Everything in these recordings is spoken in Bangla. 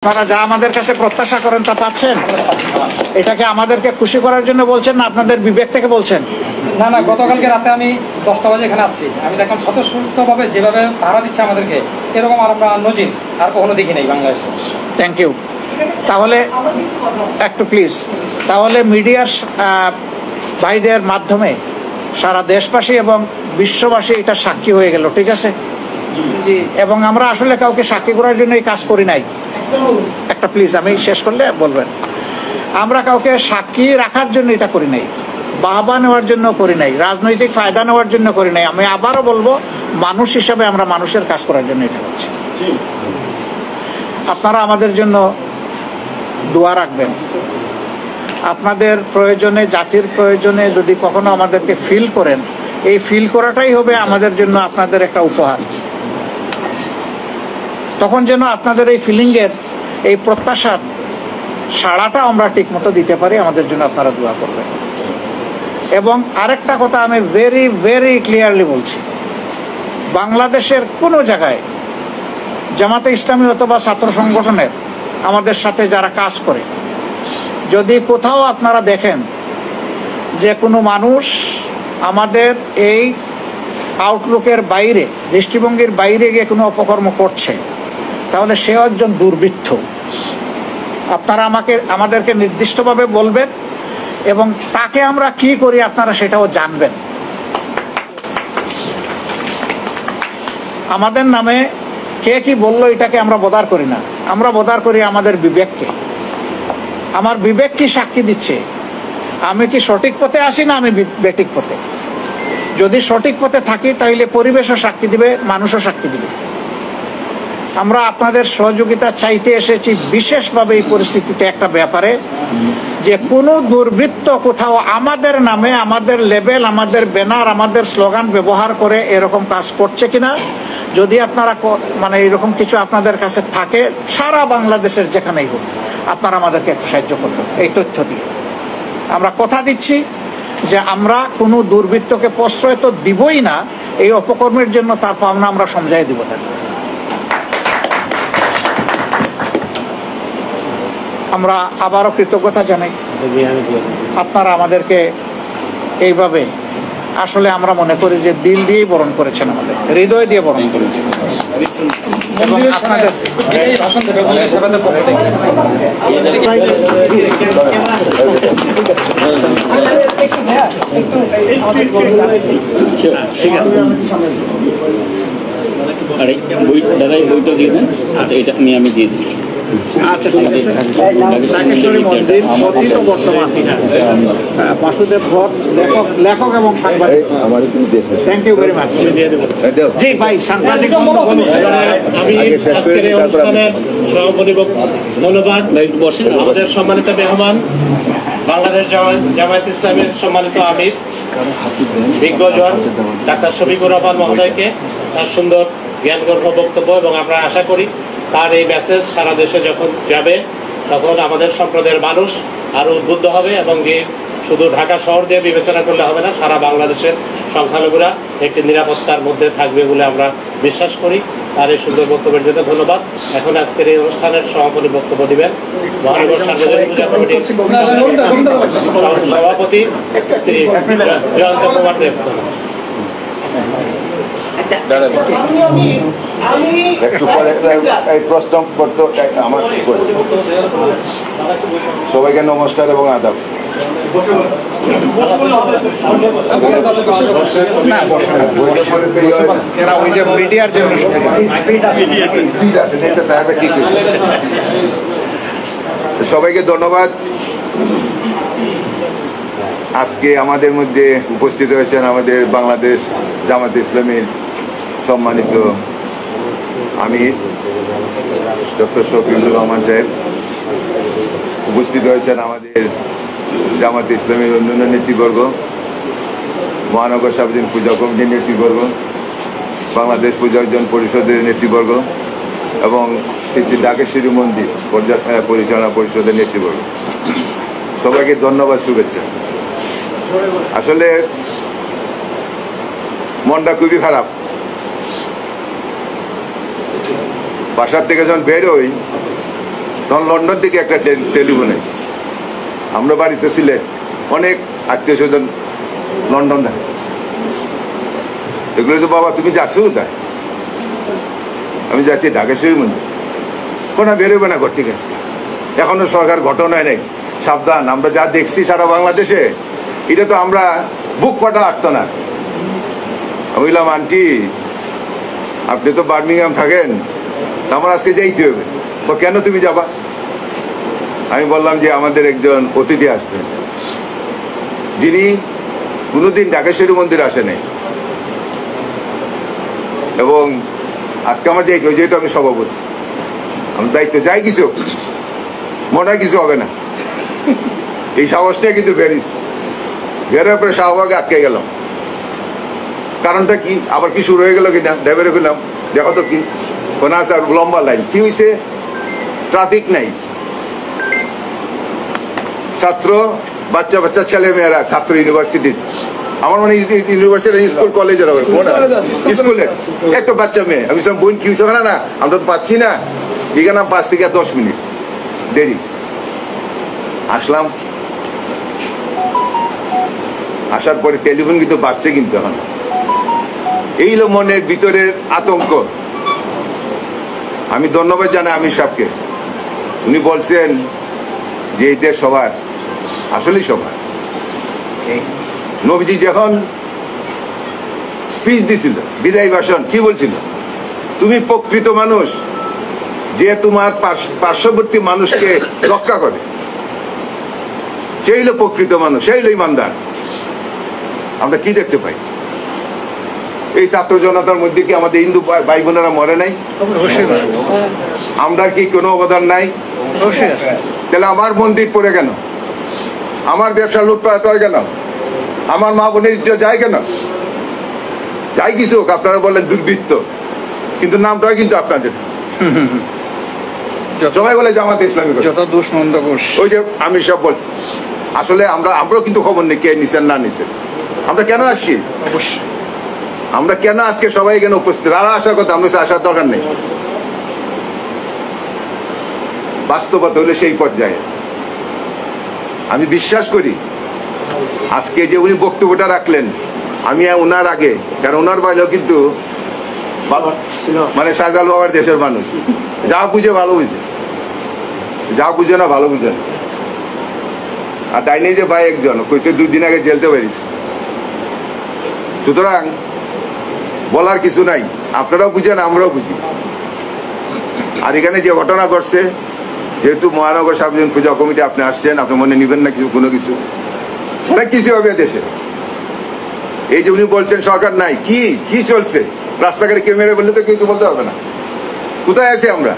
আপনারা যা আমাদের কাছে প্রত্যাশা করেন তা পাচ্ছেন? এটাকে আমাদেরকে খুশি করার জন্য বলছেন না আপনাদের বিবেক থেকে বলছেন? না না, গতকালকে রাতে আমি 10টা বাজে এখানে আসছি। আমি দেখলাম স্বতঃস্ফূর্তভাবে যেভাবে ভাড়া দিচ্ছে আমাদেরকে, এরকম আর আমরা নজির আর কখনো দেখি নাই বাংলাদেশে। Thank you. তাহলে একটু প্লিজ, তাহলে মিডিয়ার ভাইদের মাধ্যমে সারা দেশবাসী এবং বিশ্ববাসী এটা সাক্ষী হয়ে গেল, ঠিক আছে? এবং আমরা আসলে কাউকে সাক্ষী করার জন্য এই কাজ করি নাই। একটা প্লিজ, আমি শেষ করলে বলবেন। আমরা কাউকে সাক্ষী রাখার জন্য এটা করি নাই, বাহবা নেওয়ার জন্য করি নাই, রাজনৈতিক ফায়দা নেওয়ার জন্য করি নাই। আমি আবারও বলবো, মানুষ হিসাবে আমরা মানুষের কাজ করার জন্য এটা করছি। আপনারা আমাদের জন্য দোয়া রাখবেন। আপনাদের প্রয়োজনে, জাতির প্রয়োজনে যদি কখনো আমাদেরকে ফিল করেন, এই ফিল করাটাই হবে আমাদের জন্য আপনাদের একটা উপহার। তখন যেন আপনাদের এই ফিলিংয়ের, এই প্রত্যাশার সাড়াটা আমরা ঠিক মতো দিতে পারি, আমাদের জন্য আপনারা দোয়া করবেন। এবং আরেকটা কথা আমি ভেরি ভেরি ক্লিয়ারলি বলছি, বাংলাদেশের কোনো জায়গায় জামাতে ইসলামী অথবা ছাত্র সংগঠনের আমাদের সাথে যারা কাজ করে, যদি কোথাও আপনারা দেখেন যে কোনো মানুষ আমাদের এই আউটলুকের বাইরে, দৃষ্টিভঙ্গির বাইরে গিয়ে কোনো অপকর্ম করছে, তাহলে সে একজন দুর্বৃত্ত। আপনারা আমাদেরকে নির্দিষ্টভাবে বলবেন এবং তাকে আমরা কি করি আপনারা সেটাও জানবেন। আমাদের নামে কে কি বললো এটাকে আমরা বদার করি না, আমরা বদার করি আমাদের বিবেককে। আমার বিবেক কি সাক্ষী দিচ্ছে, আমি কি সঠিক পথে আসি না আমি বেঠিক পথে? যদি সঠিক পথে থাকি তাহলে পরিবেশও সাক্ষী দিবে, মানুষও সাক্ষী দিবে। আমরা আপনাদের সহযোগিতা চাইতে এসেছি বিশেষভাবে এই পরিস্থিতিতে একটা ব্যাপারে, যে কোনো দুর্বৃত্ত কোথাও আমাদের নামে, আমাদের লেবেল, আমাদের ব্যানার, আমাদের স্লোগান ব্যবহার করে এরকম কাজ করছে কিনা। যদি আপনারা মানে এরকম কিছু আপনাদের কাছে থাকে, সারা বাংলাদেশের যেখানেই হোক, আপনারা আমাদেরকে একটু সাহায্য করবেন এই তথ্য দিয়ে। আমরা কথা দিচ্ছি যে আমরা কোনো দুর্বৃত্তকে প্রশ্রয় তো দিবই না, এই অপকর্মের জন্য তার পাওনা আমরা সমঝাই দিব তাকে। আমরা আবারও কৃতজ্ঞতা জানাই, আপনারা আমাদেরকে এইভাবে, আসলে আমরা মনে করি যে দিল দিয়েই বরণ করেছেন, আমাদের হৃদয় দিয়ে বরণ করেছেন। এবং আপনাদের ঠিক আছে দাদাই বইটা দিয়ে দেন। আচ্ছা, এটা আমি দিয়ে দিই। আচ্ছা, ঠিক আছে। ঢাকেশ্বরী মন্দির অতীত ও বর্তমান, বাসুদেব ভট্ট লেখক এবং সাংবাদিক। Thank you very much. জি ভাই, সাংবাদিক আমি আজকের এই অনুষ্ঠানের সভাপতি, ধন্যবাদ। আমাদের সম্মানিত মেহমান, বাংলাদেশ জামায়াত ইসলামের সম্মানিত আমির বিজ্ঞজন ডাক্তার শফিকুর রহমান মহোদয়কে তার সুন্দর জ্ঞানগর্ভ বক্তব্য, এবং আমরা আশা করি তার এই মেসেজ সারা দেশে যখন যাবে তখন আমাদের সম্প্রদায়ের মানুষ আরও উদ্বুদ্ধ হবে, এবং যে শুধু ঢাকা শহর দিয়ে বিবেচনা করলে হবে না, সারা বাংলাদেশের সংখ্যালঘুরা একটি নিরাপত্তার মধ্যে থাকবে বলে আমরা বিশ্বাস করি। তার এই সুন্দর বক্তব্যের জন্য ধন্যবাদ। এখন আজকের এই অনুষ্ঠানের সভাপতি বক্তব্য দিবেন মহানগর সার্বজনীন পূজা কমিটির সভাপতি শ্রী জয়ন্ত কুমার দেব। একটু পরে এই প্রশ্ন করতে আমার সবাইকে নমস্কার এবং আদাব। মিডিয়ার জন্য সবাইকে ধন্যবাদ। আজকে আমাদের মধ্যে উপস্থিত হয়েছেন আমাদের বাংলাদেশ জামাত ইসলামীর সম্মানিত আমির ডক্টর শফিকুর রহমান সাহেব, উপস্থিত হয়েছেন আমাদের জামাত ইসলামীর অন্যান্য নেতৃবর্গ, মহানগর সার্বজনীন পূজা কমিটির নেতৃবর্গ, বাংলাদেশ পূজা অর্জন পরিষদের নেতৃবর্গ এবং শ্রী শ্রী ঢাকেশ্বরী মন্দির পরিচালনা পরিষদের নেতৃবর্গ। সবাইকে ধন্যবাদ, শুভেচ্ছা। আসলে মনটা খুবই খারাপ। বাসার থেকে যখন বের হই তখন লন্ডন থেকে একটা টেলিফোন এসে, আমরা বাড়িতে ছিলেন, অনেক আত্মীয় স্বজন লন্ডন থাকে। এগুলো যে বাবা তুমি যাচ্ছ কোথায়? আমি যাচ্ছি ঢাকেশ্বরী মন্দির। কোনো বেরোবে না ঘর থেকে আসতে, এখনো সরকার গঠন হয় নাই, সাবধান। আমরা যা দেখছি সারা বাংলাদেশে, এটা তো আমরা বুক পাটা আটতো না। আমি বললাম আন্টি আপনি তো বার্মিংহাম থাকেন, আমার আজকে যাইতে হবে। কেন তুমি যাবা? আমি বললাম যে আমাদের একজন অতিথি আসবেন, যিনি কোনোদিন ঢাকেশ্বরী মন্দির আসেনি, এবং আজকে আমার যাইতে হবে, যেহেতু আমি সভাপতি, আমার দায়িত্ব। যাই কিছু মনে হয় কিছু হবে না, এই সাহসটা কিন্তু বেরিয়েছে। বেরোর পরে শাহবাগে আটকে গেলাম। কারণটা কি, আবার কি শুরু হয়ে গেল কিনা, ড্রাইভারে গেলাম, দেখো তো কি কোন আছে, আর লম্বা লাইন। কি হয়েছে? ট্রাফিক নাই, ছাত্র বাচ্চা বাচ্চা ছেলে মেয়েরা, ছাত্র ইউনিভার্সিটির, আমার মানে ইউনিভার্সিটি স্কুল কলেজের স্কুলের একটা বাচ্চা মেয়ে। আমি বোন কি হয়েছে? না আমরা তো পাচ্ছি না, এখানে 5 থেকে 10 মিনিট দেরি। আসলাম, আসার পরে টেলিফোন কিন্তু বাজছে, কিন্তু এখন এই হলো মনের ভিতরের আতঙ্ক। আমি ধন্যবাদ জানাই আমির সাহেবকে, উনি বলছেন যে এই দেশ সবার, আসলেই সবার। নবীজি যখন স্পিচ দিছিল, বিদায় ভাষণ, কি বলছিল? তুমি প্রকৃত মানুষ যে তোমার পার্শ্ববর্তী মানুষকে রক্ষা করে, সেই হলো প্রকৃত মানুষ, সেই হলো ইমানদার। আমরা কি দেখতে পাই? এই ছাত্র জনতার মধ্যে কি আমাদের হিন্দু ভাই বোনেরা মরে নাই? আমরা কি কোনো অবদান নাই? তাহলে আমার মন্দির পড়ে কেন? আমার ব্যবসা লুটপাট হয় কেন? আমার মা বোনের ইজ্জত যায় কেন? যাই কিছু হোক, আপনারা বলেন দুর্বৃত্ত, কিন্তু নামটাই কিন্তু আপনাদের। সবাই বলে জামাতে ইসলামী, যত দোষ মন্দ কোষ। ওই যে আমির সাহেব বলছে, আসলে আমরাও কিন্তু খবর নেই কে নিছেন না নিছেন। আমরা কেন আসছি? অবশ্যই আমরা কেন আজকে সবাই এখানে উপস্থিত? আর আসার কথা, আমরা আসার দরকার নেই। বাস্তবতা হলে সেই পর্যায়ে আমি বিশ্বাস করি আজকে যে উনি বক্তব্যটা রাখলেন, আমি ওনার আগে, কারণ ওনার বাইরেও কিন্তু মানে শাহজাল বাবার দেশের মানুষ, যা বুঝে ভালো বুঝে, যা বুঝে না ভালো বুঝে না। আর ডাইনে যে ভাই একজন কইছে 2 দিন আগে জেলতে পারিস। সুতরাং বলার কিছু নাই, আপনারাও বুঝেন আমরাও বুঝি। আর এখানে যে ঘটনা ঘটছে, যেহেতু মহানগর সার্বজনীন পূজা কমিটি আপনি আসছেন, আপনি মনে নিবেন না কিছু, কোনো কিছু, অনেক কিছু হবে দেশে। এই যে উনি বলছেন সরকার নাই, কি কি চলছে? রাস্তাঘাটে কেউ মেরে বললে তো কিছু বলতে হবে না। কোথায় আছি আমরা?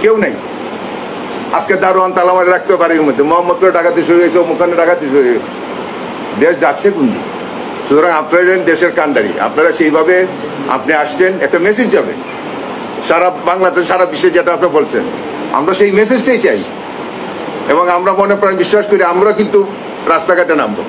কেউ নেই। আজকে দারোয়ান তালা মারে রাখতে পারে, এর মধ্যে মোহাম্মদপুরে ডাকাতি শুরু হয়েছে, মুখানে ডাকাতি শুরু হয়ে গেছে। দেশ যাচ্ছে কোন দিকে? সুতরাং আপনারা দেশের কান্ডারি, আপনারা সেইভাবে আপনি আসছেন, একটা মেসেজ যাবে সারা বাংলাদেশ, সারা বিশ্বে, যেটা আপনি বলছেন, আমরা সেই মেসেজটাই চাই। এবং আমরা মনে প্রাণ বিশ্বাস করি আমরা কিন্তু রাস্তাঘাটে নামবো।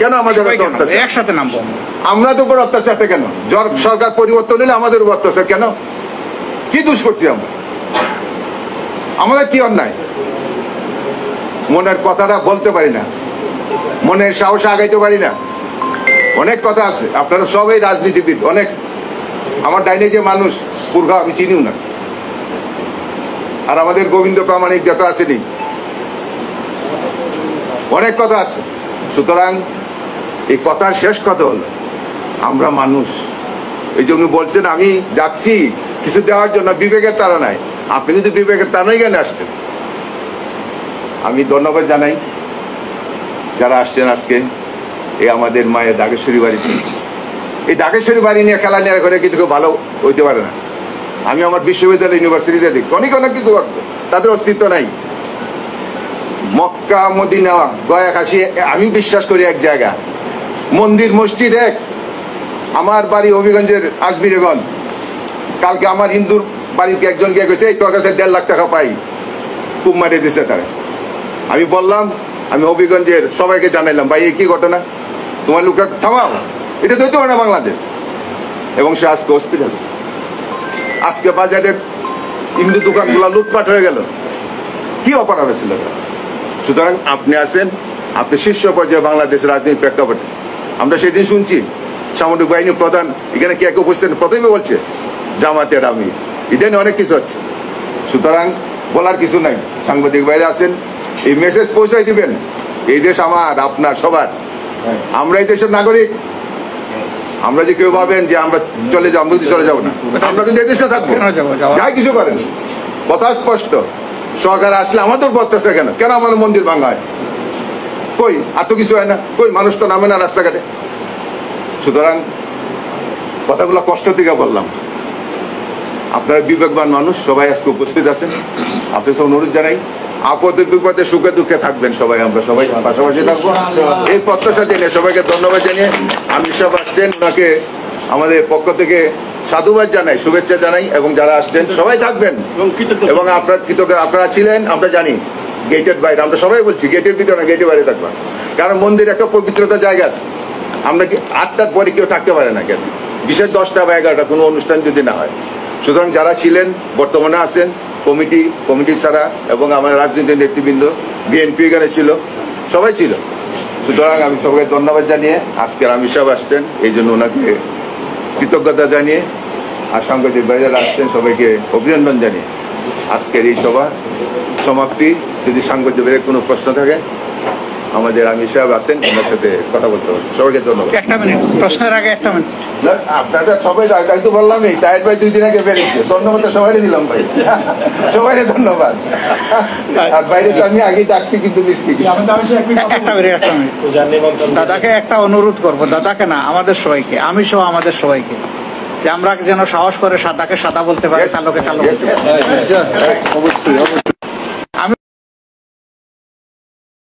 কেন আমাদের একসাথে নামবো? আমরা তো উপর অত্যাচারটা কেন? সরকার পরিবর্তন হলে আমাদের উপর অত্যাচার কেন? কি দোষ করছি আমরা? আমাদের কি অন্যায়? মনের কথাটা বলতে পারি না, মনের সাহস আগাইতে পারি না। অনেক কথা আছে, আপনারা সবাই রাজনীতিবিদ, অনেক। আমার ডাইনে যে মানুষ পুরঘা, আমি চিনিও না। আর আমাদের গোবিন্দ প্রামাণিক যত আসেনি, অনেক কথা আছে। সুতরাং এই কথার শেষ কথা হলো, আমরা মানুষ। এই যে উনি বলছেন আমি যাচ্ছি কিছু দেওয়ার জন্য, বিবেকের তারা নাই। আপনি কিন্তু বিবেকের টানাই জ্ঞানে আসছেন। আমি ধন্যবাদ জানাই যারা আসছেন আজকে এই আমাদের মায়ের ঢাকেশ্বরী বাড়িতে। এই ঢাকেশ্বরী বাড়ি নিয়ে খেলা নেওয়া করে কিন্তু কেউ ভালো হইতে পারে না। আমি আমার বিশ্ববিদ্যালয় ইউনিভার্সিটিতে দেখছি অনেক কিছু করছে, তাদের অস্তিত্ব নাই। মক্কা মদিনা গয়া কাশি, আমি বিশ্বাস করি এক জায়গা, মন্দির মসজিদ এক। আমার বাড়ি হবিগঞ্জের আজমিরেগঞ্জ। কালকে আমার হিন্দুর বাড়িতে একজন গিয়ে গেছে, এই তোর কাছে 1.5 লাখ টাকা পাই, খুব মারিয়ে দিছে তারা। আমি বললাম, আমি হবিগঞ্জের সবাইকে জানাইলাম, ভাই এই কি ঘটনা, তোমার লোকটা থামাও, এটা তো হইতে পারে না বাংলাদেশ। এবং সে আজকে হসপিটাল। আজকে বাজারের হিন্দু দোকানগুলো লুটপাট হয়ে গেল। কি অপরাধ ছিল? সুতরাং আপনি আছেন, আপনি শীর্ষ পর্যায়ে বাংলাদেশের রাজনীতির প্রেক্ষাপটে। আমরা সেদিন শুনছি সামরিক বাহিনী প্রধান এখানে কে কে উপস্থিত প্রথমে বলছে জামাতের আমি, এটা নিয়ে অনেক কিছু হচ্ছে। সুতরাং বলার কিছু নাই, সাংবাদিক বাইরে আছেন, এই মেসেজ পৌঁছাই দিবেন, এই দেশ আমার, আপনার, সবার। আমরা এই দেশের নাগরিক। আমরা যে কেউ ভাবেন যে আমরা চলে যাবো, আমরা যদি চলে যাবো না, আমরা কিন্তু এই দেশে থাকবো, যাই কিছু করেন। কথা স্পষ্ট, সরকার আসলে আমাদের পড়তেছে কেন? কেন আমাদের মন্দির ভাঙা হয়? কই আর তো কিছু হয় না, কই মানুষ তো নামে না রাস্তাঘাটে। সুতরাং কথাগুলো কষ্ট থেকে বললাম। আপনারা বিবেকবান মানুষ, সবাই আজকে উপস্থিত আছেন। আপনার সব অনুরোধ জানাই, আপদে বিপদে সুখে দুঃখে থাকবেন সবাই, আমরা সবাই পাশাপাশি থাকবো, এই প্রত্যাশা জেনে সবাইকে ধন্যবাদ জানিয়ে আমি সব আসছেন ওনাকে আমাদের পক্ষ থেকে সাধুবাদ জানাই, শুভেচ্ছা জানাই, এবং যারা আসছেন সবাই থাকবেন এবং আপনার কৃতজ্ঞ আপনারা ছিলেন আমরা জানি। গেটের বাইরে আমরা সবাই বলছি, গেটের ভিতরে না, গেটের বাইরে থাকবেন, কারণ মন্দির একটা পবিত্রতা জায়গা আছে। আমরা কি 8টার পরে কেউ থাকতে পারে না কেন, বিশেষ 10টা বা 11টা কোনো অনুষ্ঠান যদি না হয়। সুতরাং যারা ছিলেন, বর্তমানে আছেন, কমিটি ছাড়া, এবং আমার রাজনীতির নেতৃবৃন্দ, বিএনপি এখানে ছিল, সবাই ছিল। সুতরাং আমি সবাইকে ধন্যবাদ জানিয়ে, আজকের আমির সাহেব আসছেন এই জন্য ওনাকে কৃতজ্ঞতা জানিয়ে, আর সাংবাদিক ভাইরা আসছেন সবাইকে অভিনন্দন জানিয়ে আজকের এই সভা সমাপ্তি। যদি সাংবাদিক ভাইয়ের কোনো প্রশ্ন থাকে, আমাদের আমির সাহেব আছেন, ওনার সাথে কথা বলতে হবে। সবাইকে ধন্যবাদ। একটা মিনিট, প্রশ্নের আগে একটা মিনিট। আপনারা সবাই আগে তো বললামই, তাই ভাই 2 দিন আগে বেরিয়েছে, ধন্যবাদ সবাই দিলাম ভাই, সবাই ধন্যবাদ। আর বাইরে তো আমি আগে ডাকছি কিন্তু মিস্ত্রি। একটা মিনিট, দাদাকে একটা অনুরোধ করবো, দাদাকে না আমাদের সবাইকে, আমি সহ আমাদের সবাইকে, যে আমরা যেন সাহস করে সাদাকে সাদা বলতে পারি, কালোকে কালো বলতে পারি। অবশ্যই।